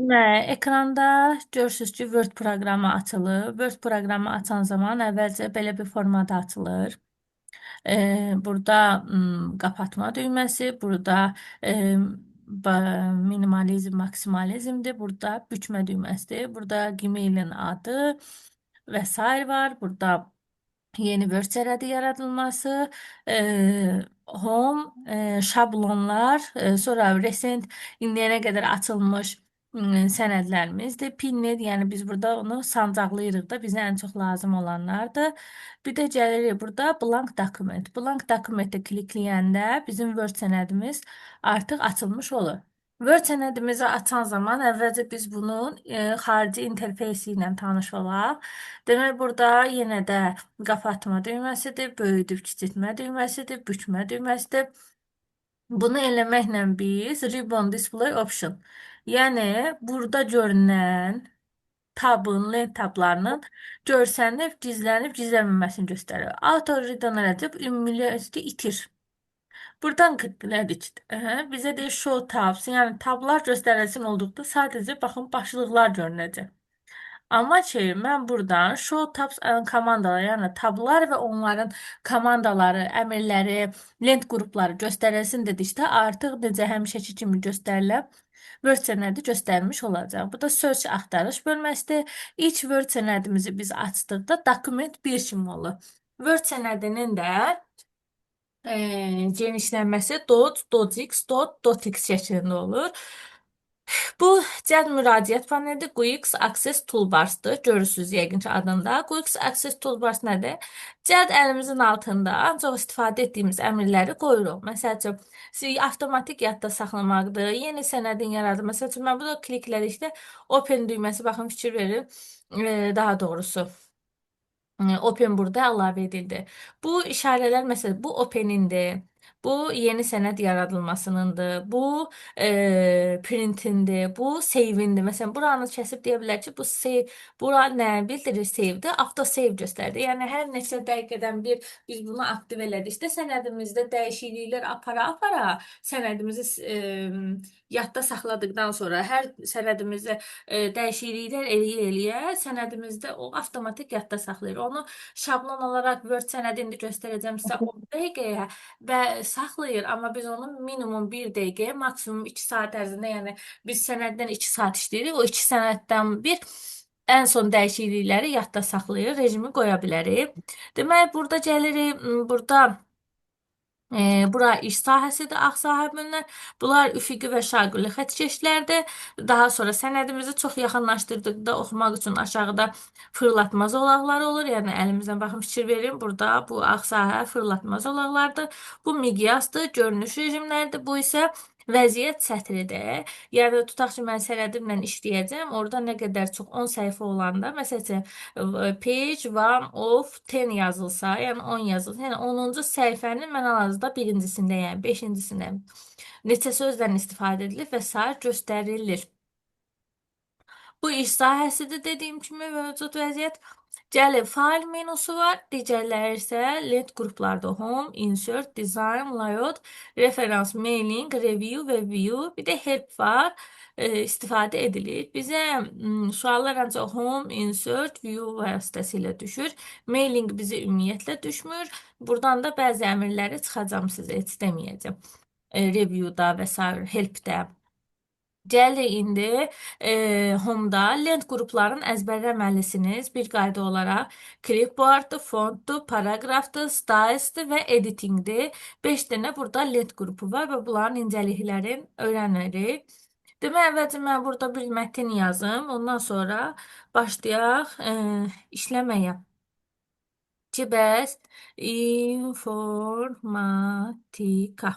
Ekranda görürsünüz ki Word proqramı açılır. Word proqramı açan zaman əvvəlcə belə bir formada açılır. Burada qapatma düyməsi, burada minimalizm, maksimalizmdir. Burada bükmə düyməsidir. Burada Gmail'in adı və sair var. Burada yeni Word sərhədi yaradılması, home, şablonlar, sonra recent indiyənə qədər açılmış sənədlərimizdir. Pinnet, yəni biz burada onu sancaqlayırıq da, bizə ən çox lazım olanlardır. Bir də gəlirik burada blank document. Blank documentə klikləyəndə bizim Word sənədimiz artıq açılmış olur. Word sənədimizi açan zaman əvvəlcə biz bunun xarici interfeysi ilə tanış olaq. Demək, burada yenə də qapatma düyməsidir, böyüdüb kiçiltmə düyməsidir, bükmə düyməsidir. Bunu eləməklə biz Ribbon Display Option, yəni burada görünən tabın, lent tablarının görsənib, gizlənib, gizlənməməsini göstərir. Auto return edib, ümumiyyətlə itir. Buradan elədik. Bizə deyir show tabs, yəni tablar göstərilsin olduqda sadəcə baxın başlıqlar görünəcək. Amma ki, mən buradan show tabs komandaları, yəni tablar və onların komandaları, əmrləri, lent qrupları göstərilsin dedikdə artıq necə həmişəki kimi göstərilən Word sənədi göstərmiş olacaq. Bu da search axtarış bölməsidir. İlk Word sənədimizi biz açdıqda dokument bir kimi olur. Word sənədinin də genişlənməsi .docx, .docx şəklində olur. Bu cəld müraciət panelidir. Quick Access Toolbars'dır. Görürsünüz yəqin ki adında. Quick Access Toolbars nədir? Cəld əlimizin altında ancaq istifadə etdiyimiz əmrləri qoyuruq. Məsəl üçün, avtomatik yadda saxlamaqdır. Yeni sənədin yaradılması. Məsəl üçün, mən burada kliklərikdə Open düyməsi, baxın, fikir verin. Daha doğrusu. Open burada əlavə edildi. Bu işarələr, məsələn, bu Open'indir. Bu yeni sənəd yaradılmasınındır. Bu printindir. Bu save'indir. Məsələn, buranı kəsib deyə bilər ki, bu save, bura nə bildirir? Save'dir. Avto save göstərdi. Yəni hər neçə dəqiqədən bir biz bunu aktiv elədikdə sənədimizdə dəyişikliklər apara-apara sənədimizi yadda saxladıqdan sonra hər sənədimizdə dəyişikliklər eləyə-eləyə sənədimizdə o avtomatik yadda saxlayır. Onu şablon olaraq Word sənədində göstərəcəm sizə 10 dəqiqəyə və saxlayır, amma biz onu minimum 1 dəqiqəyə, maksimum 2 saat ərzində, yəni biz sənəddən 2 saat işləyirik, o 2 sənəddən bir ən son dəyişiklikləri yadda saxlayır, rejimi qoya bilərik. Demək, burada gəlirik, burada bura iş sahəsidir, ağ sahə bölünər. Bunlar üfüqi və şaquli xəttkeşlərdir. Daha sonra sənədimizi çox yaxınlaşdırdıqda oxumaq üçün aşağıda fırlatma zolaqları olur. Yəni əlimizdən baxın, fikir verin. Burada bu ağ sahə fırlatma zolaqlardır. Bu miqyasdır, görünüş rejimləridir. Bu isə vəziyyət sətridir. Yəni tutaq ki, mən sənədimlə işləyəcəm. Orada nə qədər çox 10 səhifə olanda, məsələn, page 1 of 10 yazılsa, yəni 10 yazılsa, yəni 10-cu səhifənin mən hal-hazırda birincisində, yəni 5-cisində neçə sözdən istifadə edilir və sair göstərilir. Bu iş sahəsidir, dediyim kimi mövcud vəziyyət. Gəlin, fayl menusu var. Digərləri isə lent qruplarda home, insert, design, layout, referans, mailing, review və view. Bir də help var. İstifadə edilir. Bizə suallar ancaq home, insert, view vasitəsilə düşür. Mailing bizə ümumiyyətlə düşmür. Buradan da bəzi əmrləri çıxacam sizə, heç deməyəcəm. Reviewda və s. helpdə. Gəlir indi Home'da lent qrupların əzbərləməlisiniz bir qayda olaraq. Clipboard'dır, fontdur, paragrafdır, styles'dır və editing'dir. 5 dənə burada lent qrupu var və bunların incəliklərini öyrənirik. Demək, əvvəlcə mən burada bir mətin yazım, ondan sonra başlayaq işləməyə. Ki, bəs informatika.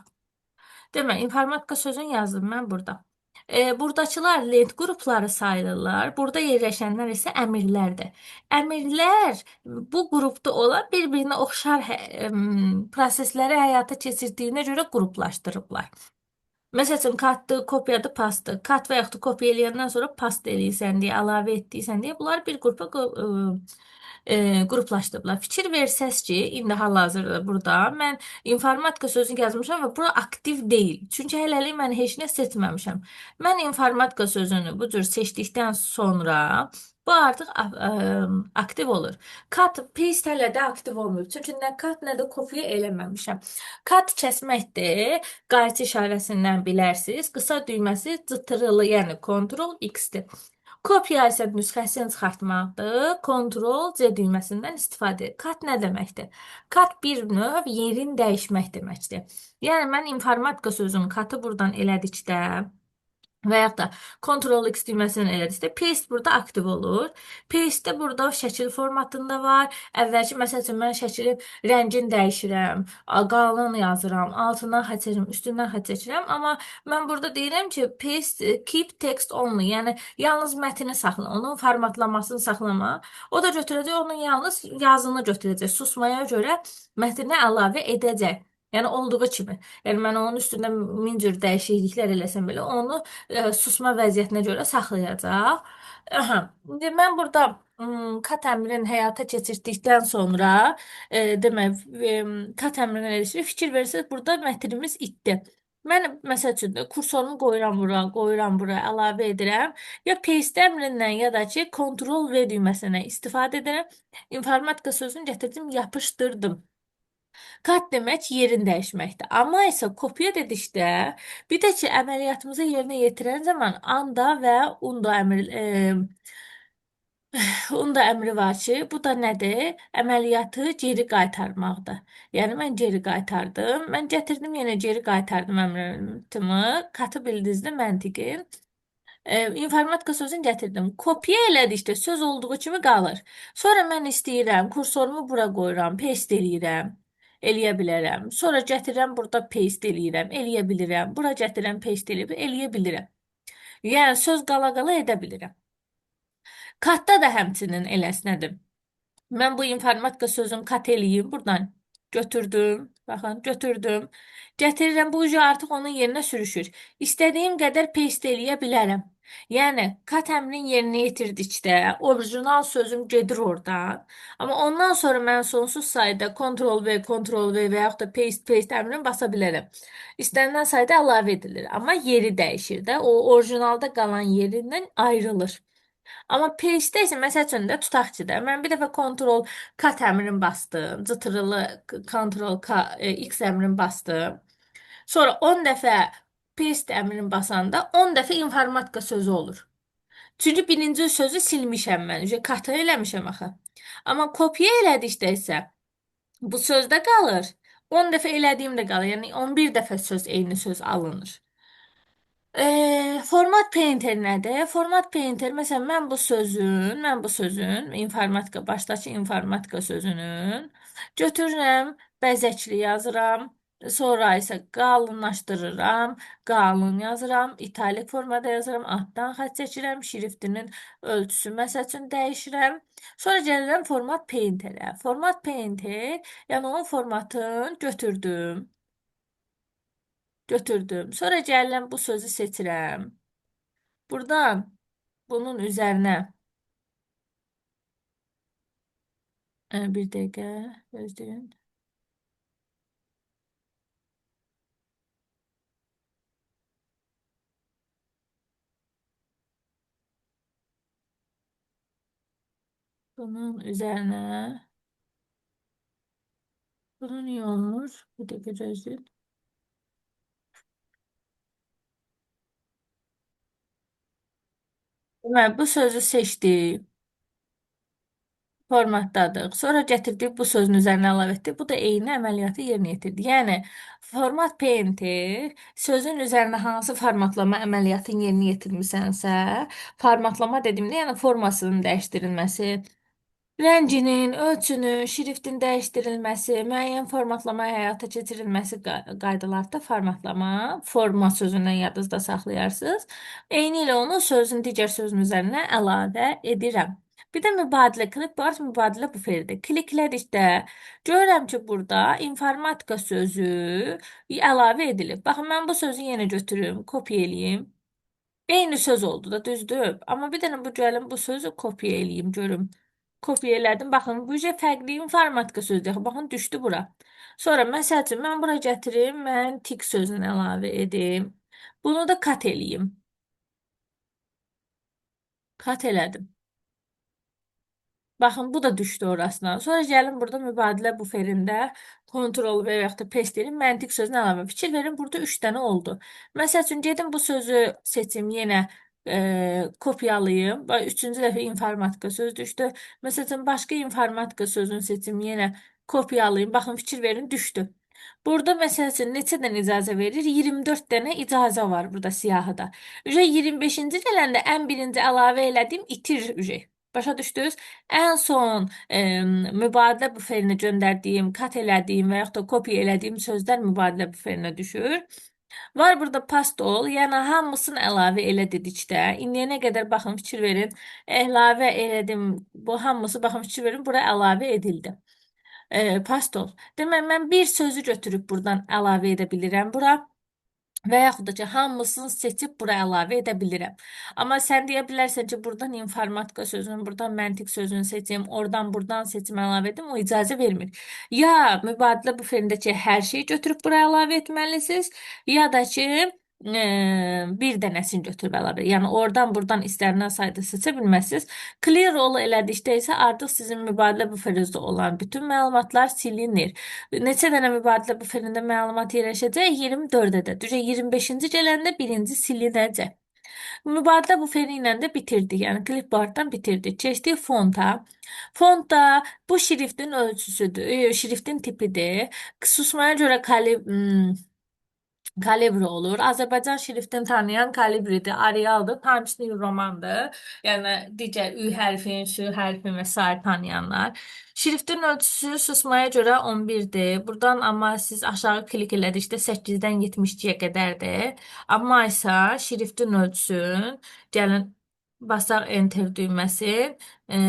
Demək, informatika sözünü yazdım mən burada. Buradakılar lent qrupları sayılırlar. Burada yerləşənlər isə əmrlərdir. Əmrlər bu qrupda olan bir-birinə oxşar prosesləri həyata keçirdiyinə görə qruplaşdırıblar. Məsələn, katdır, kopyadır, pastdır. Kat və yaxud da kopya eləyəndən sonra past eləyirsən deyə, əlavə etdiysən deyə bunlar bir qrupa qruplaşdırıblar. Fikir versəz ki, indi hal-hazırda burada mən informatika sözünü yazmışam və bura aktiv deyil. Çünki hələlik mən heç nə seçməmişəm. Mən informatika sözünü bu cür seçdikdən sonra bu artıq aktiv olur. Cut, paste hələ də aktiv olmuyor. Çünki nə cut, nə də kopya eləməmişəm. Cut kəsməkdir. Qayçı işarəsindən bilərsiniz. Qısa düyməsi cıtırılı, yəni Ctrl X-dir. Kopya isə nüsxəsini çıxartmaqdır. Ctrl C düyməsindən istifadə edir. Cut nə deməkdir? Cut bir növ yerin dəyişmək deməkdir. Yəni mən informatika sözünün cut'ı buradan elədikdə və yaxud da Ctrl X düyməsindən elədikdə paste burada aktiv olur. Paste də burada şəkil formatında var. Əvvəlki məsəl üçün mən şəkilin rəngini dəyişirəm, qalın yazıram, altından xətt çəkirəm, üstündən xətt çəkirəm, amma mən burada deyirəm ki, paste keep text only, yəni yalnız mətni saxla, onun formatlamasını saxlama. O da götürəcək, onun yalnız yazını götürəcək. Susmaya görə mətni əlavə edəcək. Yəni olduğu kimi. Yəni mən onun üstündə min cür dəyişikliklər eləsəm belə onu susma vəziyyətinə görə saxlayacaq. Aha. İndi mən burada kat əmrini həyata keçirdikdən sonra demək kat əmrini eləşir. Fikir verirsiniz, burada mətrimiz itdi. Mən məsəl üçün kursorumu qoyuram bura, əlavə edirəm. Ya paste əmrindən ya da ki Ctrl V düyməsindən istifadə edirəm. İnformatika sözünü gətirdim, yapışdırdım. Kat demək yerin dəyişməkdir. Amma isə kopya dedikdə bir də ki əməliyyatımızı yerinə yetirən zaman anda və unda əmri var ki, bu da nədir? Əməliyyatı geri qaytarmaqdır. Yəni mən geri qaytardım. Mən gətirdim yenə geri qaytardım əmrimi. Katı bildizli məntiqin. İnformatika sözünü gətirdim. Kopya elədikdə söz olduğu kimi qalır. Sonra mən istəyirəm, kursorumu bura qoyuram, paste eləyirəm. Eləyə bilərəm. Sonra gətirirəm, burada paste eləyirəm, eləyə bilirəm. Bura gətirirəm, paste eləyib, eləyə bilirəm. Yəni söz qala-qala edə bilirəm. Katda da həmçinin eləsinədir. Mən bu informatika sözünü kat eləyim buradan. Götürdüm. Baxın, götürdüm. Gətirirəm, bu ucu artıq onun yerinə sürüşür. İstədiyim qədər paste eləyə bilərəm. Yəni, kat əmrin yerinə yetirdikdə orijinal sözüm gedir oradan. Amma ondan sonra mən sonsuz sayda Ctrl V və yaxud da paste əmrini basa bilərəm. İstənilən sayda əlavə edilir. Amma yeri dəyişir də. O orijinalda qalan yerindən ayrılır. Amma paste isə məsəl üçün də tutaq ki də mən bir dəfə Ctrl K əmrini bastım, cıtırılı Ctrl K X əmrini bastım. Sonra 10 dəfə paste əmrini basanda 10 dəfə informatika sözü olur. Çünki birinci sözü silmişəm mən, katı eləmişəm axı. Amma kopya elədikdə isə bu sözdə qalır. 10 dəfə elədiyim də qalır. Yəni 11 dəfə söz eyni söz alınır. Format painter nədir? Format painter, məsələn, mən bu sözün, informatika, başdakı informatika sözünün götürürəm, bəzəkli yazıram, sonra isə qalınlaşdırıram, qalın yazıram, italik formada yazıram, altdan xətt çəkirəm, şriftinin ölçüsü, məsəl üçün, dəyişirəm. Sonra gəlirəm format painterə. Format painter, yəni onun formatını götürdüm. Sonra gəlirəm bu sözü seçirəm. Buradan bunun üzərinə bir dəqiqə gözləyin. Bunun üzərinə bunu niyə olmur? Bir dəqiqə gözləyin. Deməli, bu sözü seçdik. Formatladıq. Sonra gətirdik bu sözün üzərinə əlavə etdik. Bu da eyni əməliyyatı yerinə yetirdi. Yəni format PNT sözün üzərinə hansı formatlama əməliyyatını yerinə yetirmisənsə, formatlama dediyimdə yəni formasının dəyişdirilməsi, rənginin, ölçünün, şriftin dəyişdirilməsi, müəyyən formatlamaya həyata keçirilməsi qaydalarda formatlama, forma sözündən yadınızda saxlayarsınız. Eyni ilə onu sözün digər sözün üzərinə əlavə edirəm. Bir də mübadilə, clipboard mübadilə buferidir. Klikledikdə görürəm ki, burada informatika sözü əlavə edilib. Baxın, mən bu sözü yenə götürüm, kopya eləyim. Eyni söz oldu da, düzdür. Amma bir dənə bu gəlim bu sözü kopya eləyim, görüm. kopya elədim. Baxın, bu fərqli informatika sözdür. Baxın, düşdü bura. Sonra məsəl üçün mən bura gətirim, mən tik sözünü əlavə edim. Bunu da kat eləyim. Kat elədim. Baxın, bu da düşdü orasına. Sonra gəlin burada mübadilə buferində kontrol və yaxud da paste edin. Məntiq sözünə əlavə fikir verin. Burada 3 dənə oldu. Məsəl üçün gedim bu sözü seçim yenə kopyalayım. Və üçüncü dəfə informatika söz düşdü. Məsəl üçün başqa informatika sözünü seçim yenə kopyalayım. Baxın, fikir verin, düşdü. Burada məsəl üçün neçə dənə icazə verir? 24 dənə icazə var burada siyahıda. Ücə 25-ci gələndə ən birinci əlavə elədiyim itir ücə. Başa düşdünüz? Ən son mübadilə buferinə göndərdiyim, kat elədiyim və yaxud da kopya elədiyim sözlər mübadilə buferinə düşür. Var burada pastol, yəni hamısını əlavə elə dedikdə, indiyənə qədər baxın, fikir verin, əlavə elədim, bu hamısı baxın, fikir verin, bura əlavə edildi. Pastol. Demək, mən bir sözü götürüb buradan əlavə edə bilirəm bura. Və yaxud da ki, hamısını seçib bura əlavə edə bilirəm. Amma sən deyə bilərsən ki, buradan informatika sözünü, buradan məntiq sözünü seçim, oradan buradan seçim əlavə edim, o icazə vermir. Ya mübadilə buferindəki hər şeyi götürüb bura əlavə etməlisiniz, ya da ki, bir dənəsini götürüb əlavə. Yəni oradan buradan istənilən sayda seçə bilməzsiniz. Clear all elədikdə isə artıq sizin mübadilə buferinizdə olan bütün məlumatlar silinir. Neçə dənə mübadilə buferində məlumat yerləşəcək? 24 ədəd. Düzə 25-ci gələndə birinci silinəcək. Mübadilə buferi ilə də bitirdik. Yəni clipboarddan bitirdik. Keçdik fonta. Fonta bu şriftin ölçüsüdür, şriftin tipidir. Susmaya görə kalibri olur. Azərbaycan şriftini tanıyan kalibridir, Arialdır, Times New Romandır. Yəni digər Ü hərfin, Ş hərfin və sair tanıyanlar. Şriftin ölçüsü susmaya görə 11-dir. Buradan amma siz aşağı klik elədikdə 8-dən 72-yə qədərdir. Amma isə şriftin ölçüsün, gəlin basaq enter düyməsi. E,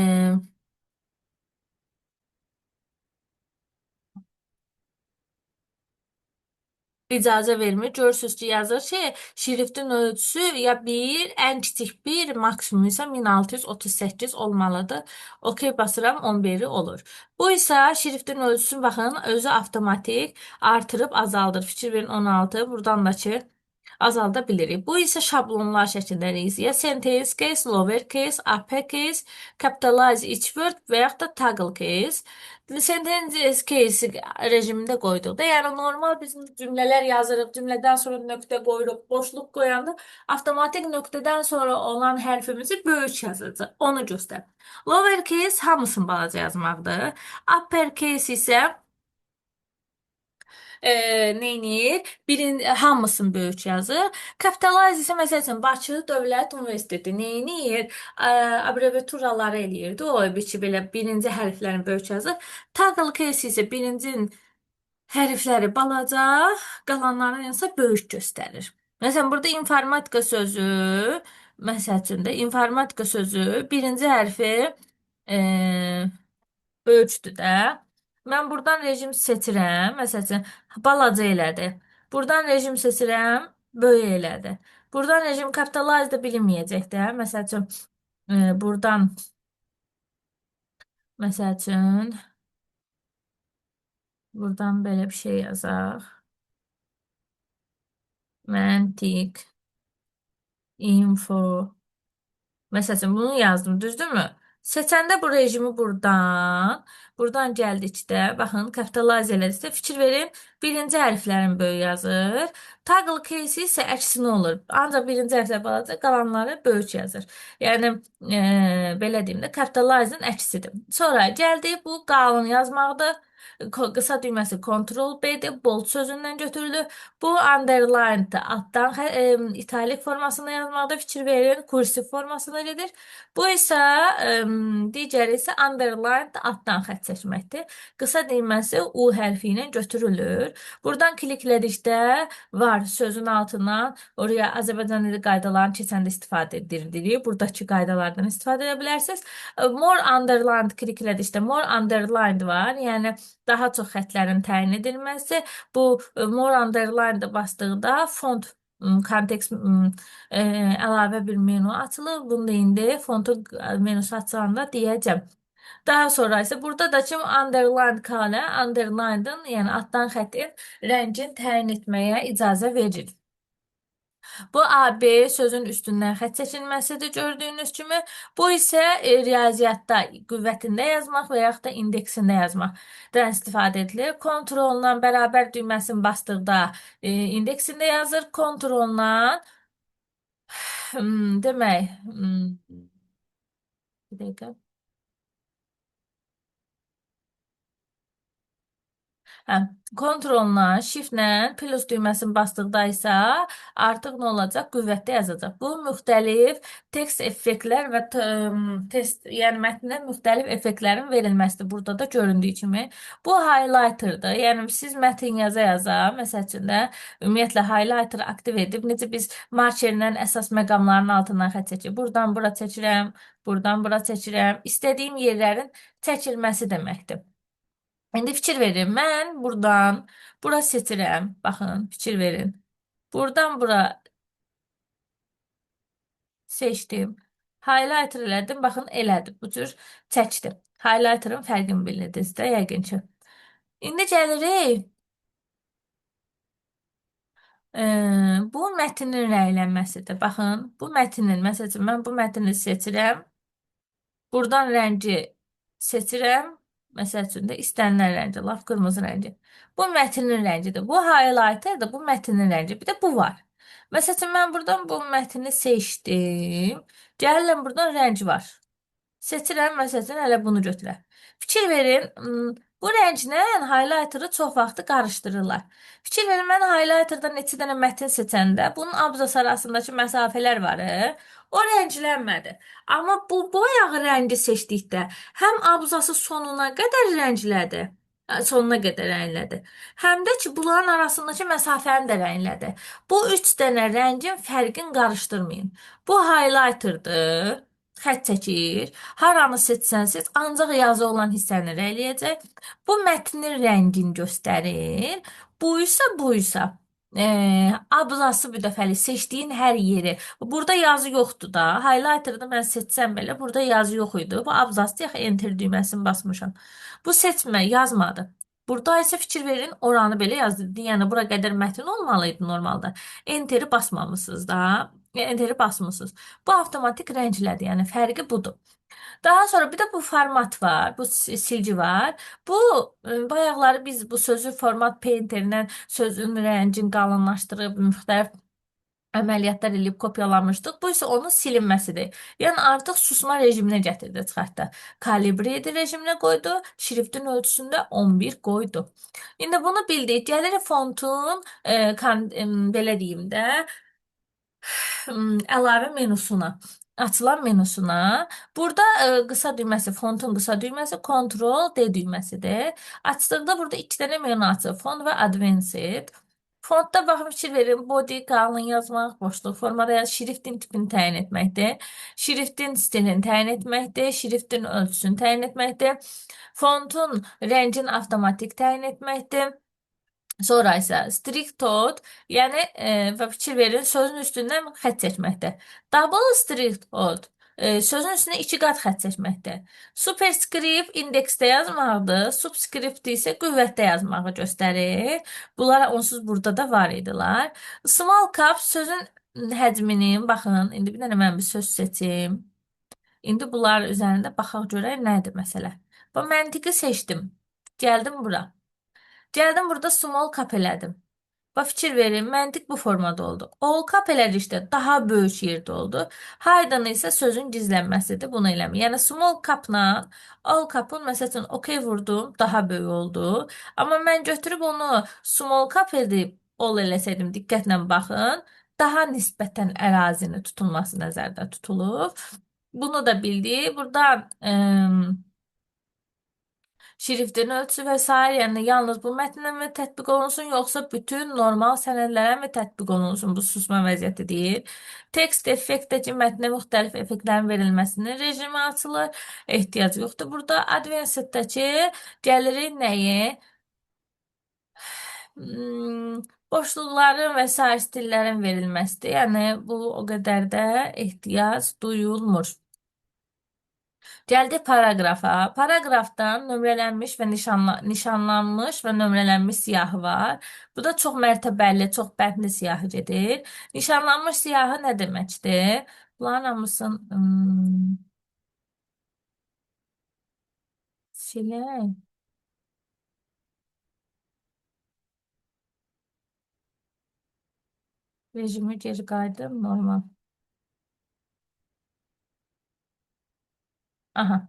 icazə vermir. Görürsüz ki, yazır ki, şriftin ölçüsü ya bir, ən kiçik bir, maksimum isə 1638 olmalıdır. OK basıram, 11 olur. Bu isə şriftin ölçüsü, baxın, özü avtomatik artırıb azaldır. Fikir verin, 16, buradan da ki, azalda bilirik. Bu isə şablonlar şəkilləriyiz. Ya sentence case, lower case, upper case, capitalize each word və yaxud da toggle case. Sentence case rejimində qoyduqda, yəni normal bizim cümlələr yazırıq, cümlədən sonra nöqtə qoyuruq, boşluq qoyanda avtomatik nöqtədən sonra olan hərfimizi böyük yazacaq. Onu göstər. Lower case hamısını balaca yazmaqdır. Upper case isə neynir? Hamısını böyük yazır. Capitalize isə məsəl üçün Bakı Dövlət Universiteti neynir? Abreviaturaları eləyirdi. O biçi belə birinci hərflərini böyük yazır. Toggle case isə birincinin hərfləri balaca, qalanların isə böyük göstərir. Məsələn, burada informatika sözü, məsəl üçün də informatika sözü birinci hərfi böyükdür də. Mən buradan rejim seçirəm. Məsəl üçün, balaca elədi. Buradan rejim seçirəm, böyük elədi. Buradan rejim capitalize da bilinməyəcək də. Məsəl üçün, buradan, məsəl üçün, buradan belə bir şey yazaq. Məntiq, info. Məsəl üçün, bunu yazdım, düzdürmü? Seçəndə bu rejimi buradan gəldikdə, baxın, capitalize elədikdə fikir verin, birinci hərflərin böyük yazır. Toggle case isə əksinə olur. Ancaq birinci hərflər balaca, qalanları böyük yazır. Yəni, belə deyim də, capitalize-ın əksidir. Sonra gəldik, bu qalın yazmaqdır. Qısa düyməsi Ctrl B-dir, bold sözündən götürülür. Bu underline-dir, altdan italik formasında yazmaqda fikir verin, kursiv formasında gedir. Bu isə digəri isə underline altdan xətt çəkməkdir. Qısa düyməsi U hərfi ilə götürülür. Buradan klikledikdə var sözün altından oraya Azərbaycan dili qaydalarını keçəndə istifadə edirik. Buradakı qaydalardan istifadə edə bilərsiniz. More underlined klikledikdə more underlined var. Yəni daha çox xətlərin təyin edilməsi. Bu more underline-da basdıqda font kontekst əlavə bir menu açılır. Bunu da indi fontun menusu açılanda deyəcəm. Daha sonra ise burada da ki underline color, underline'ın yəni altdan xəttin rəngin təyin etməyə icazə verir. Bu AB sözün üstündən xətt çəkilməsidir gördüyünüz kimi. Bu isə riyaziyyatda qüvvətində yazmaq və yaxud da indeksində yazmaqdan istifadə edilir. Kontrolla bərabər düyməsini basdıqda indeksində yazır. Kontrolla demək, bir dəqiqə. Hə, kontrolla, shiftlə, plus düyməsini basdıqda isə artıq nə olacaq? Qüvvətdə yazacaq. Bu müxtəlif tekst effektlər və test, yəni mətndə müxtəlif effektlərin verilməsidir. Burada da göründüyü kimi. Bu highlighterdır. Yəni siz mətn yaza-yaza, məsəl üçün də ümumiyyətlə highlighter aktiv edib, necə biz markerlə əsas məqamların altından xətt çəkirik. Buradan bura çəkirəm, buradan bura çəkirəm. İstədiyim yerlərin çəkilməsi deməkdir. İndi fikir verin. Mən buradan bura seçirəm. Baxın, fikir verin. Buradan bura seçdim. Highlighter elədim. Baxın, elədi. Bu cür çəkdim. Highlighter'ın fərqini bilirdiniz də yəqin ki. İndi gəlirik. Bu mətnin rənglənməsidir. Baxın, bu mətnin, məsəl üçün mən bu mətni seçirəm. Buradan rəngi seçirəm. Məsəl üçün də istənilən rəngi, laf qırmızı rəngi. Bu mətnin rəngidir. Bu highlighterdir, bu mətnin rəngi. Bir də bu var. Məsəl üçün mən buradan bu mətni seçdim. Gəlirəm buradan rəngi var. Seçirəm, məsələn, hələ bunu götürək. Fikir verin, bu rənglə highlighter'ı çox vaxtı qarışdırırlar. Fikir verin, mən highlighter'da neçə dənə mətn seçəndə bunun abzas arasındakı məsafələr var. O rənglənmədi. Amma bu boyağı rəngi seçdikdə həm abzası sonuna qədər rənglədi. Sonuna qədər rənglədi. Həm də ki, bunların arasındakı məsafəni də rənglədi. Bu üç dənə rəngin fərqini qarışdırmayın. Bu highlighter'dır. Xətt çəkir. Haranı seçsən seç, ancaq yazı olan hissəni rəngləyəcək. Bu mətnin rəngini göstərir. Bu isə abzası bir dəfəlik seçdiyin hər yeri. Burada yazı yoxdur da. Highlighter'da mən seçsəm belə burada yazı yox idi. Bu abzasdır, yaxı enter düyməsini basmışam. Bu seçmə yazmadı. Burada isə fikir verin, oranı belə yazdı. Yəni bura qədər mətn olmalı idi normalda. Enteri basmamısınız da. Enteri basmısınız. Bu avtomatik rənglədir. Yəni fərqi budur. Daha sonra bir də bu format var. Bu silgi var. Bu bayaqları biz bu sözü format painterlə sözün rəngini qalınlaşdırıb müxtəlif əməliyyatlar eləyib kopyalamışdıq. Bu isə onun silinməsidir. Yəni artıq susma rejiminə gətirdi çıxartdı. Kalibredi rejiminə qoydu. Şriftin ölçüsündə 11 qoydu. İndi bunu bildik. Gəlirik fontun belə deyim də əlavə menusuna, açılan menusuna. Burada qısa düyməsi, fontun qısa düyməsi Ctrl D düyməsidir. Açdıqda burada iki dənə menu açır. Font və Advanced. Fontda baxın fikir verin. Body, qalın yazmaq, boşluq formada şriftin tipini təyin etməkdir. Şriftin stilini təyin etməkdir. Şriftin ölçüsünü təyin etməkdir. Fontun rəngin avtomatik təyin etməkdir. Sonra isə strict code, yəni və fikir verin, sözün üstündən xətt çəkməkdə. Double strict code, sözün üstünə iki qat xətt çəkməkdə. Superscript indeksdə yazmaqdır, subscript isə qüvvətdə yazmağı göstərir. Bunlar onsuz burada da var idilər. Small caps sözün həcmini, baxın, indi bir dənə mən bir söz seçim. İndi bunlar üzərində baxaq görək nədir məsələ. Bu məntiqi seçdim. Gəldim bura. Gəldim burada small cap elədim. Bax fikir verin, məntiq bu formada oldu. All cap elədikdə daha böyük yerdə oldu. Hidden isə sözün gizlənməsidir. Bunu eləmir. Yəni small capla all capın məsələn OK vurdum, daha böyük oldu. Amma mən götürüb onu small cap edib all eləsəydim, diqqətlə baxın, daha nisbətən ərazinin tutulması nəzərdə tutulur. Bunu da bildik. Burada şriftin ölçüsü və s. yəni yalnız bu mətnə mi tətbiq olunsun, yoxsa bütün normal sənədlərə mi tətbiq olunsun? Bu susma vəziyyəti deyil. Text effektdəki mətnə müxtəlif effektlərin verilməsinin rejimi açılır. Ehtiyac yoxdur. Burada Advanced-dəki gəlirik nəyi? Boşluqların və s. stillərin verilməsidir. Yəni bu o qədər də ehtiyac duyulmur. Gəldi paraqrafa. Paraqrafdan nömrələnmiş və nişanlanmış və nömrələnmiş siyahı var. Bu da çox mərtəbəli, çox bəndli siyahı gedir. Nişanlanmış siyahı nə deməkdir? Bunların hamısın silək. Rejimi geri qaydım normal. Aha.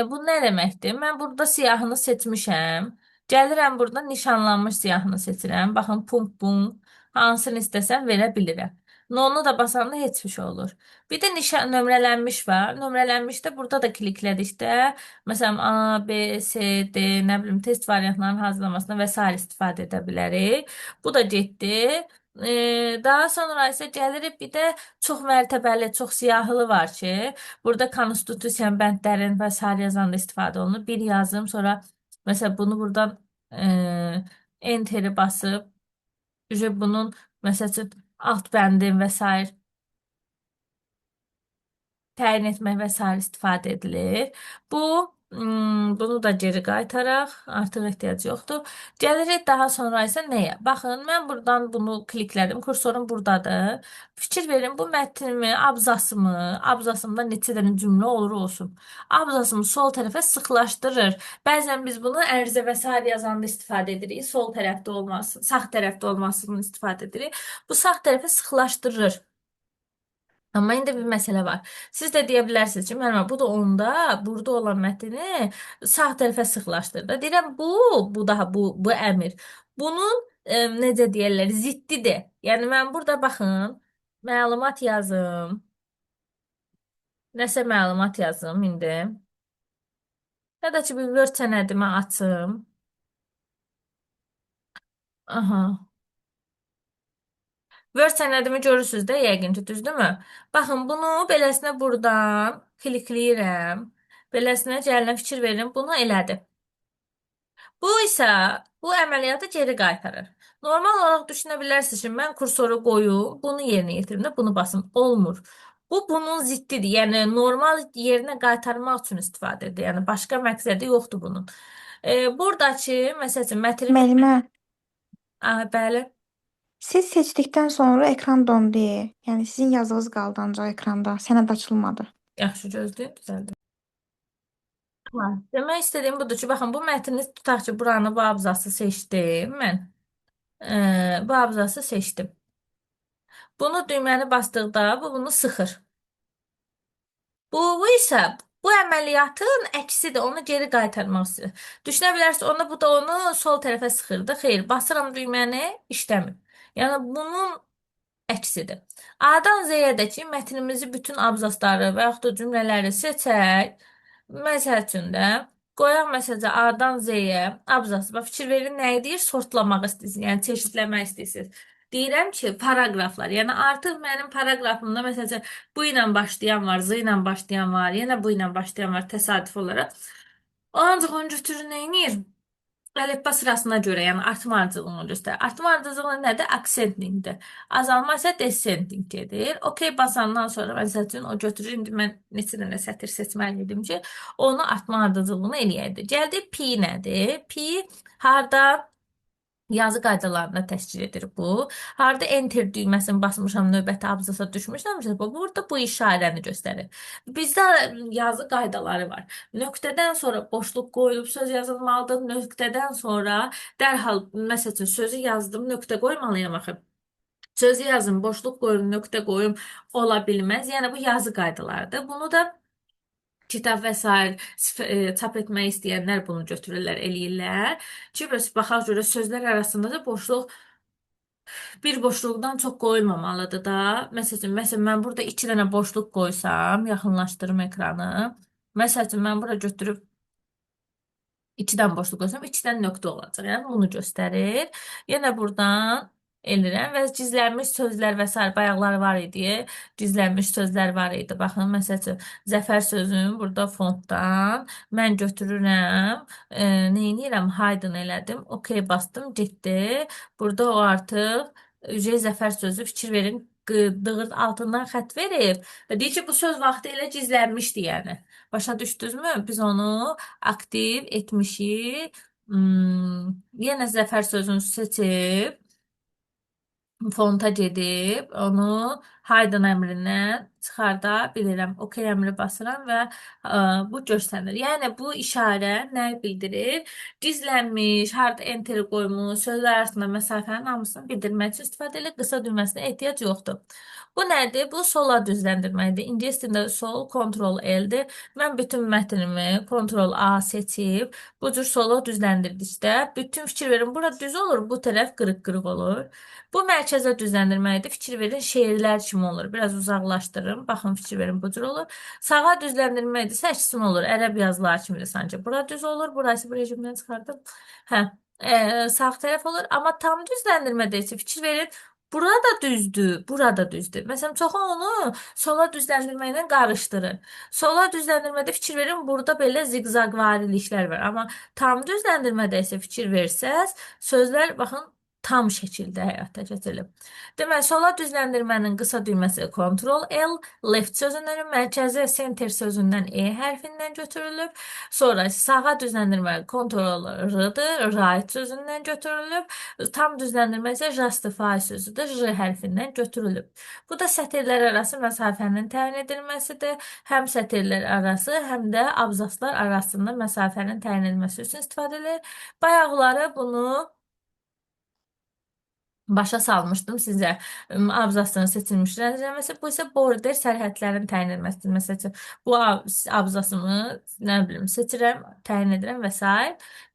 Bu nə deməkdir? Mən burada siyahını seçmişəm. Gəlirəm burada nişanlanmış siyahını seçirəm. Baxın, punkt punkt. Hansını istəsəm verə bilirəm. Nonu da basanda heç bir şey olur. Bir də nişan nömrələnmiş var. Nömrələnmişdə burada da kliklədikdə, məsələn A, B, C, D, nə bilim test variantlarının hazırlamasına və sair istifadə edə bilərik. Bu da getdi. Daha sonra isə gəlirik bir də çox mərtəbəli, çox siyahılı var ki, burada konstitusiyanın bəndlərin və sair yazanda istifadə olunur. Bir yazım, sonra məsələn bunu buradan enteri basıb, bunun məsəl üçün alt bəndin və sair təyin etmək və sair istifadə edilir. Bunu da geri qaytaraq. Artıq ehtiyac yoxdur. Gəlirik daha sonra isə nəyə? Baxın, mən buradan bunu kliklədim. Kursorum buradadır. Fikir verin, bu mətnimi, abzasımı, abzasımda neçə dənə cümlə olur olsun. Abzasımı sol tərəfə sıxlaşdırır. Bəzən biz bunu ərizə və sair yazanda istifadə edirik. Sol tərəfdə olması, sağ tərəfdə olmasını istifadə edirik. Bu sağ tərəfə sıxlaşdırır. Amma indi bir məsələ var. Siz də deyə bilərsiniz ki, müəllimə, bu da onda burada olan mətni sağ tərəfə sıxlaşdırır. Deyirəm, bu daha bu əmr. Bunun necə deyirlər, ziddidir. Yəni mən burada baxın, məlumat yazım. Nəsə məlumat yazım indi. Ya da ki, bir Word sənədimi açım. Aha. Word sənədimi görürsünüz də, yəqin ki, düzdürmü? Baxın, bunu beləsinə buradan klikləyirəm. Beləsinə gəlinə fikir verin, bunu elədim. Bu isə bu əməliyyatı geri qaytarır. Normal olaraq düşünə bilərsiniz ki, mən kursoru qoyum, bunu yerinə yetirim də bunu basım. Olmur. Bu bunun ziddidir. Yəni normal yerinə qaytarmaq üçün istifadə edir. Yəni başqa məqsədi yoxdur bunun. Buradakı məsəl üçün mətn Müəllimə, bəli, siz seçdikdən sonra ekran dondu. Yəni sizin yazınız qaldı ancaq ekranda. Sənəd açılmadı. yaxşı gözləyin, düzəldim. Var. Demək istədiyim budur ki, baxın bu mətni tutaq ki, buranı bu abzası seçdim mən. Bu abzası seçdim. Bunu düyməni basdıqda bu bunu sıxır. Bu isə bu əməliyyatın əksidir. Onu geri qaytarmaq istəyir. Düşünə bilərsiniz, onda bu da onu sol tərəfə sıxırdı. Xeyr, basıram düyməni, işləmir. Yəni bunun əksidir. A-dan Z-yədəki mətnimizi bütün abzasları və yaxud da cümlələri seçək. Məsəl üçün də qoyaq məsəlcə A-dan Z-yə abzası. Bax, fikir verin, nəyi deyir? Sortlamaq istəyirsiniz, yəni çeşidləmək istəyirsiniz. Deyirəm ki, paragraflar. Yəni artıq mənim paraqrafımda məsəlcə bu ilə başlayan var, Z ilə başlayan var, yenə bu ilə başlayan var təsadüf olaraq. Ancaq onu götürür, nə edir? Əlifba sırasına görə, yəni artma ardıcıllığını göstərir. Artma ardıcıllığı nədir? Ascendingdir. Azalma isə descending gedir. OK basandan sonra məsəl üçün o götürür. İndi mən neçə dənə sətr seçməli idim ki, onu artma ardıcıllığını eləyərdi. Gəldi pi nədir? Pi harda yazı qaydalarına təşkil edir bu. Harda enter düyməsini basmışam, növbəti abzasa düşmüşəmsə, burada bu işarəni göstərir. Bizdə yazı qaydaları var. Nöqtədən sonra boşluq qoyulub söz yazılmalıdır. Nöqtədən sonra dərhal, məsəl üçün sözü yazdım, nöqtə qoymalıyam axı. Sözü yazın, boşluq qoyun, nöqtə qoyum ola bilməz. Yəni bu yazı qaydalarıdır. Bunu da kitab və sair çap etmək istəyənlər bunu götürürlər, eləyirlər. Ki, bəs baxaq görə sözlər arasında da bir boşluqdan çox qoyulmamalıdır da. Məsələn, mən burada 2 dənə boşluq qoysam, yaxınlaşdırım ekranı. Məsəl üçün, mən bura götürüb 2 dənə boşluq qoysam, 2 dənə nöqtə olacaq. Yəni bunu göstərir. Yenə buradan eləyirəm və gizlənmiş sözlər və sair bayaqlar var idi. Gizlənmiş sözlər var idi. Baxın, məsəl üçün, zəfər sözünü burada fontdan mən götürürəm. Nə edirəm? Hidden elədim. OK bastım, getdi. Burada o artıq zəfər sözü fikir verin dığırt altından xətt verib və deyir ki, bu söz vaxtı ilə gizlənmişdi, yəni. Başa düşdünüzmü? Biz onu aktiv etmişik. Yenə zəfər sözünü seçib fonta gedib onu Hayden əmrindən çıxarda bilirəm. OK əmri basıram və bu göstərir. Yəni bu işarə nə bildirir? Gizlənmiş, hard enter qoymuş, sözlər arasında məsafənin hamısını bildirmək üçün istifadə edilir. Qısa düyməsinə ehtiyac yoxdur. Bu nədir? Bu sola düzləndirməkdir. İngilis dilində sol Ctrl L-dir. Mən bütün mətnimi Ctrl A seçib bu cür sola düzləndirdikdə bütün fikir verin. Bura düz olur, bu tərəf qırıq-qırıq olur. Bu mərkəzə düzləndirməkdir. Fikir verin, şeirlər kimi olur. Biraz uzaqlaşdırın. Baxın, fikir verin, bu cür olur. Sağa düzləndirməkdir. Əksinə olur. Ərəb yazıları kimidir sancı. Bura düz olur. Burası bu rejimdən çıxardım. Hə, sağ tərəf olur. Amma tam düzləndirmədə isə fikir verin. Burada düzdür, burada düzdür. Məsələn, çoxu onu sola düzləndirməklə qarışdırır. Sola düzləndirmədə fikir verin, burada belə ziqzaqvariliklər var. Amma tam düzləndirmədə isə fikir versəz, sözlər baxın tam şəkildə həyata keçirilib. Deməli, sola düzləndirmənin qısa düyməsi Ctrl L, left sözündən, mərkəzi center sözündən E hərfindən götürülüb. Sonra sağa düzləndirmə Ctrl R-dır, right sözündən götürülüb. Tam düzləndirmə isə justify sözüdür, J hərfindən götürülüb. Bu da sətirlər arası məsafənin təyin edilməsidir. Həm sətirlər arası, həm də abzaslar arasında məsafənin təyin edilməsi üçün istifadə edilir. Bayaqları bunu başa salmışdım sizə. Abzasların seçilmiş rəngləməsi, bu isə border sərhədlərin təyin edilməsidir. Məsələn, bu abzasımı nə bilim seçirəm, təyin edirəm və s.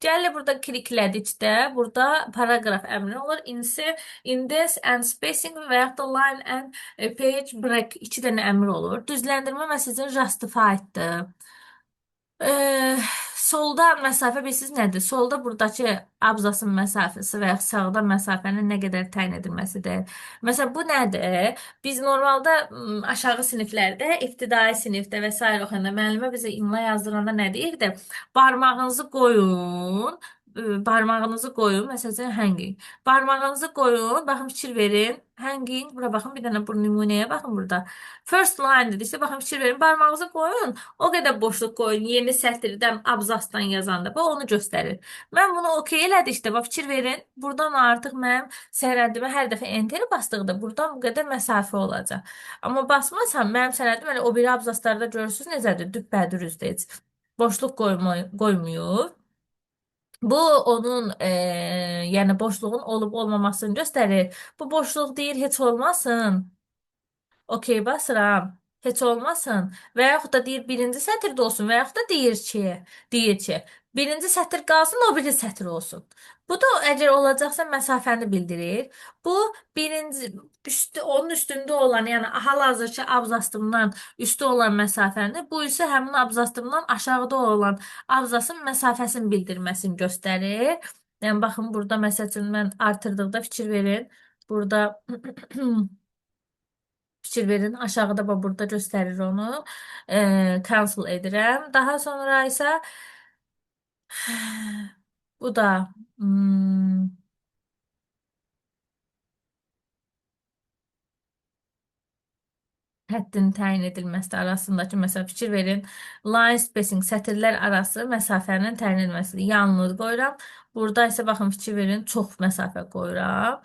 Gəlir burada kliklədikdə, burada paragraf əmri olur. Index and spacing və yaxud da line and page break 2 dənə əmr olur. Düzləndirmə məsələn justifieddir. Solda məsafə bilirsiniz nədir? Solda buradakı abzasın məsafəsi və ya sağda məsafənin nə qədər təyin edilməsidir. Məsələn, bu nədir? Biz normalda aşağı siniflərdə, ibtidai sinifdə və s. oxuyanda müəllimə bizə imla yazdıranda nə deyirdi? Barmağınızı qoyun, barmağınızı qoyun, məsələn, hanging. Barmağınızı qoyun, baxın fikir verin. Hanging, bura baxın, bir dənə bu nümunəyə baxın burada. First line dediksə, baxın fikir verin, barmağınızı qoyun. O qədər boşluq qoyun, yeni sətirdən, abzasdan yazanda. Bu onu göstərir. Mən bunu OK elədikdə, bax fikir verin, buradan artıq mənim sənədimə hər dəfə enteri basdıqda buradan bu qədər məsafə olacaq. Amma basmasam, mənim sənədim elə o biri abzaslarda görürsünüz necədir? Düppədir üzdə heç. Boşluq qoymuyor. Bu onun yəni boşluğun olub olmamasını göstərir. Bu boşluq deyir heç olmasın. OK basıram. Heç olmasın. Və yaxud da deyir birinci sətirdə olsun və yaxud da deyir ki, birinci sətir qalsın, o biri sətir olsun. Bu da əgər olacaqsa məsafəni bildirir. Bu birinci onun üstündə olan, yəni hal-hazırki abzasımdan üstü olan məsafəni, bu isə həmin abzasımdan aşağıda olan abzasın məsafəsini bildirməsini göstərir. Yəni baxın burada məsəl üçün mən artırdıqda fikir verin. Burada fikir verin. Aşağıda burada göstərir onu. Cancel edirəm. Daha sonra isə bu da həddin təyin edilməsi arasındakı məsələ fikir verin. Line spacing sətirlər arası məsafənin təyin edilməsidir. Yanlış qoyuram. Burada isə baxın fikir verin. Çox məsafə qoyuram.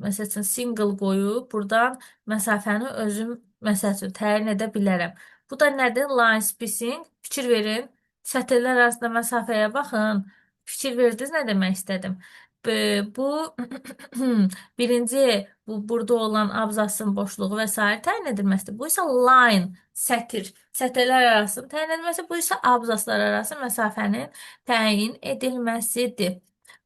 Məsəl üçün single qoyub buradan məsafəni özüm məsəl üçün təyin edə bilərəm. Bu da nədir? Line spacing. Fikir verin. Sətirlər arasında məsafəyə baxın. Fikir verdiniz nə demək istədim? Bu birinci burada olan abzasın boşluğu və s. təyin edilməsidir. Bu isə line, sətirlər arası təyin edilməsi, bu isə abzaslar arası məsafənin təyin edilməsidir.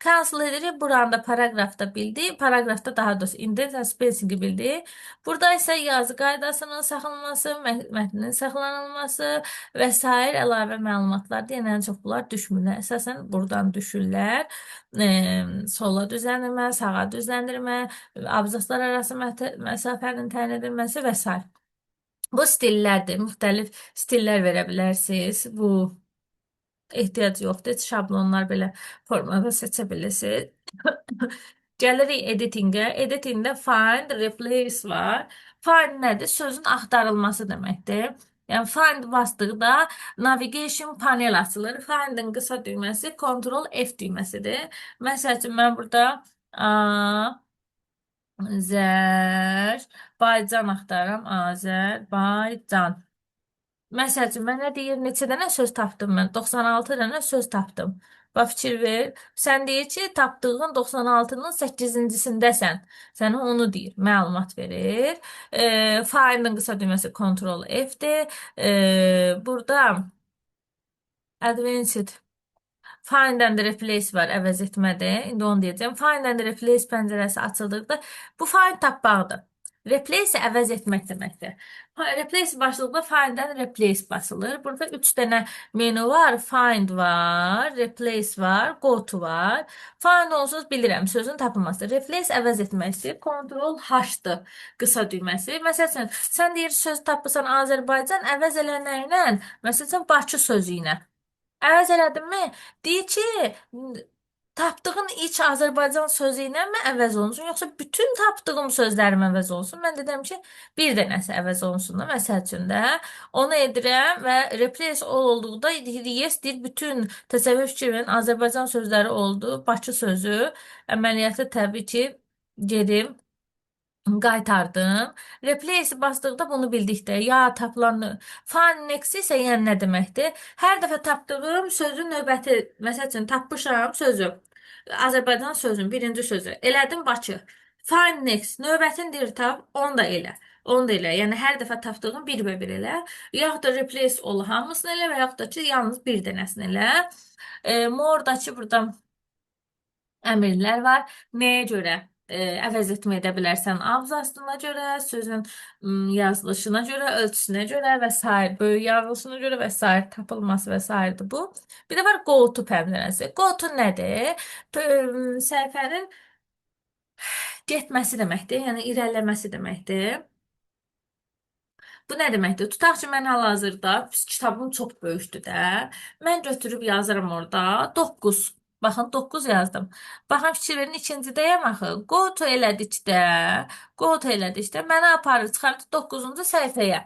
Cancel edirik. Buranda paragrafda bildi. Paragrafda daha doğrusu index and spacing'i bildi. Burada isə yazı qaydasının saxlanılması, mətnin saxlanılması və s. əlavə məlumatlardır. Yəni, ən çox bunlar düşmürlər. Əsasən buradan düşürlər. Sola düzləndirmə, sağa düzləndirmə, abzaslar arası məsafənin təyin edilməsi və s. Bu stillərdir. Müxtəlif stillər verə bilərsiniz. Bu ehtiyac yoxdur. Şablonlar belə formada seçə bilirsiniz. Gəlirik editingə. Editingdə find, replace var. Find nədir? Sözün axtarılması deməkdir. Yəni find basdıqda navigation panel açılır. Findin qısa düyməsi Ctrl F düyməsidir. Məsəl üçün mən burada Azərbaycan axtarıram. Azərbaycan. Məsəl üçün, mənə deyir, neçə dənə söz tapdım mən? 96 dənə söz tapdım. Bax, fikir ver. Sən deyir ki, tapdığın 96-nın 8-cisindəsən. Sənə onu deyir, məlumat verir. Findin qısa düyməsi Ctrl F-dir. Burada Advanced Find and Replace var, əvəz etmədir. İndi onu deyəcəm. Find and Replace pəncərəsi açıldıqda bu find tapmaqdır. Replace əvəz etmək deməkdir. Replace başlıqda find and replace basılır. Burada 3 dənə menu var. Find var, replace var, go to var. Find onsuz bilirəm, sözün tapılması. Replace əvəz etməkdir. Ctrl H-dır qısa düyməsi. Məsələn, sən deyir söz tapırsan Azərbaycan, əvəz elənəklə, məsələn, Bakı sözü ilə. Əvəz elədimmi? Deyir ki, tapdığın ilk Azərbaycan sözü ilə mi əvəz olunsun, yoxsa bütün tapdığım sözlərim əvəz olsun? Mən dedim ki, bir dənəsi əvəz olunsun da, məsəl üçün də. Onu edirəm və replace all olduqda yes deyir, bütün təsəvvür fikrin Azərbaycan sözləri oldu. Bakı sözü əməliyyatı təbii ki, gedim qaytardım. Replace basdıqda bunu bildikdə, ya tapılan find next isə yəni nə deməkdir? Hər dəfə tapdığım sözün növbəti, məsəl üçün tapmışam sözü. Azərbaycan sözün birinci sözü. Elədim Bakı. Find next. Növbətini deyir tap, onu da elə. Onu da elə. Yəni hər dəfə tapdığın bir və bir elə. Yaxud da replace ol hamısını elə və yaxud da ki, yalnız bir dənəsini elə. More'dakı burada əmrlər var. Nəyə görə? Əvəz etmə edə bilərsən abzasına görə, sözün yazılışına görə, ölçüsünə görə və s. böyük yazılışına görə və s. tapılması və s.dir bu. Bir də var go to pəncərəsi. Go to nədir? Səhifənin getməsi deməkdir, yəni irəliləməsi deməkdir. Bu nə deməkdir? Tutaq ki, mən hal-hazırda kitabım çox böyükdür də. Mən götürüb yazıram orada 9. Baxın 9 yazdım. Baxın fikir verin ikincidəyəm axı. Go to elədikdə, go to elədikdə mənə aparır çıxardı 9-cu səhifəyə.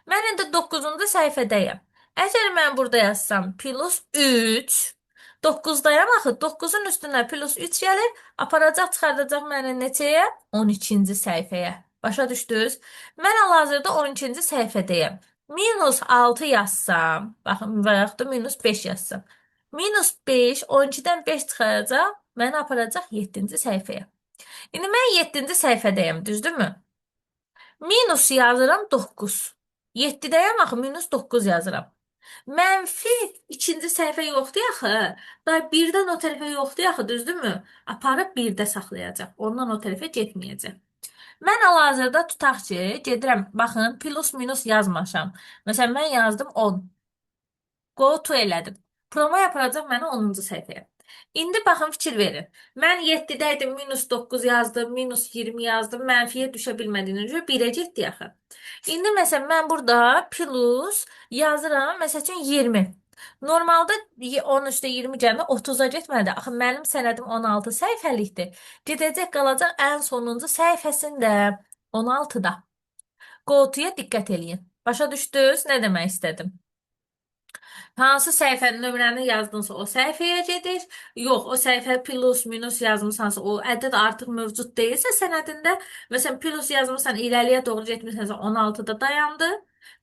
Mən indi 9-cu səhifədəyəm. Əgər mən burada yazsam plus 3, 9-dayam axı 9-un üstünə plus 3 gəlir, aparacaq çıxardacaq məni neçəyə? 12-ci səhifəyə. Başa düşdünüz? Mən hal-hazırda 12-ci səhifədəyəm. Minus 6 yazsam, baxın, və yaxud da minus 5 yazsam. Minus 5, 12-dən 5 çıxaracaq, məni aparacaq 7-ci səhifəyə. İndi mən 7-ci səhifədəyəm, düzdürmü? Minus yazıram 9. 7-dəyəm axı, minus 9 yazıram. Mənfi ikinci səhifə yoxdur axı. Da birdən o tərəfə yoxdur axı, düzdürmü? Aparıb birdə saxlayacaq. Ondan o tərəfə getməyəcək. Mən hal-hazırda tutaq ki, gedirəm, baxın, plus minus yazmamışam. Məsələn, mən yazdım 10. Go to elədim. Promo yapılacaq mənə 10-cu səhifəyə. İndi baxın, fikir verin. Mən 7-dəydim, minus 9 yazdım, minus 20 yazdım, mənfiyə düşə bilmədiyinə görə 1-ə getdi axı. İndi məsələn, mən burada plus yazıram, məsəl üçün 20. Normalda 10 üstə 20 gəlmə 30-a getmədi. Axı mənim sənədim 16 səhifəlikdir. Gedəcək qalacaq ən sonuncu səhifəsində 16-da. Go-to-ya diqqət eləyin. Başa düşdünüz? Nə demək istədim? Hansı səhifənin nömrəni yazdınsa o səhifəyə gedir. Yox, o səhifə plus, minus yazmısansa, o ədəd artıq mövcud deyilsə sənədində, məsələn, plus yazmısan, irəliyə doğru getmisənsə 16-da dayandı.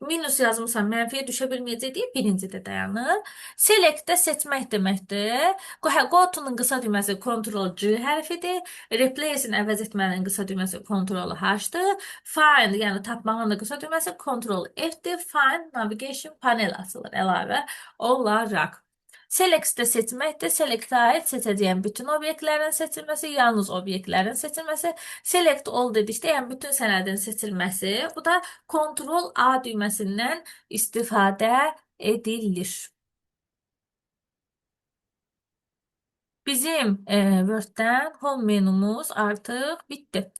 Minus yazmısan, mənfiyə düşə bilməyəcək deyə birincidə dayanır. Select-də seçmək deməkdir. Go-to-nun qısa düyməsi Ctrl-C hərfidir. Replace-in əvəz etmənin qısa düyməsi Ctrl-H-dır. Find, yəni tapmağın da qısa düyməsi Ctrl-F-dir. Find Navigation panel açılır əlavə olaraq. Select-də seçməkdir. Select-ə aid seçəcəyəm bütün obyektlərin seçilməsi, yalnız obyektlərin seçilməsi. Select all dedikdə, yəni bütün sənədin seçilməsi. Bu da Ctrl-A düyməsindən istifadə edilir. Bizim Word-dən home menumuz artıq bitdi.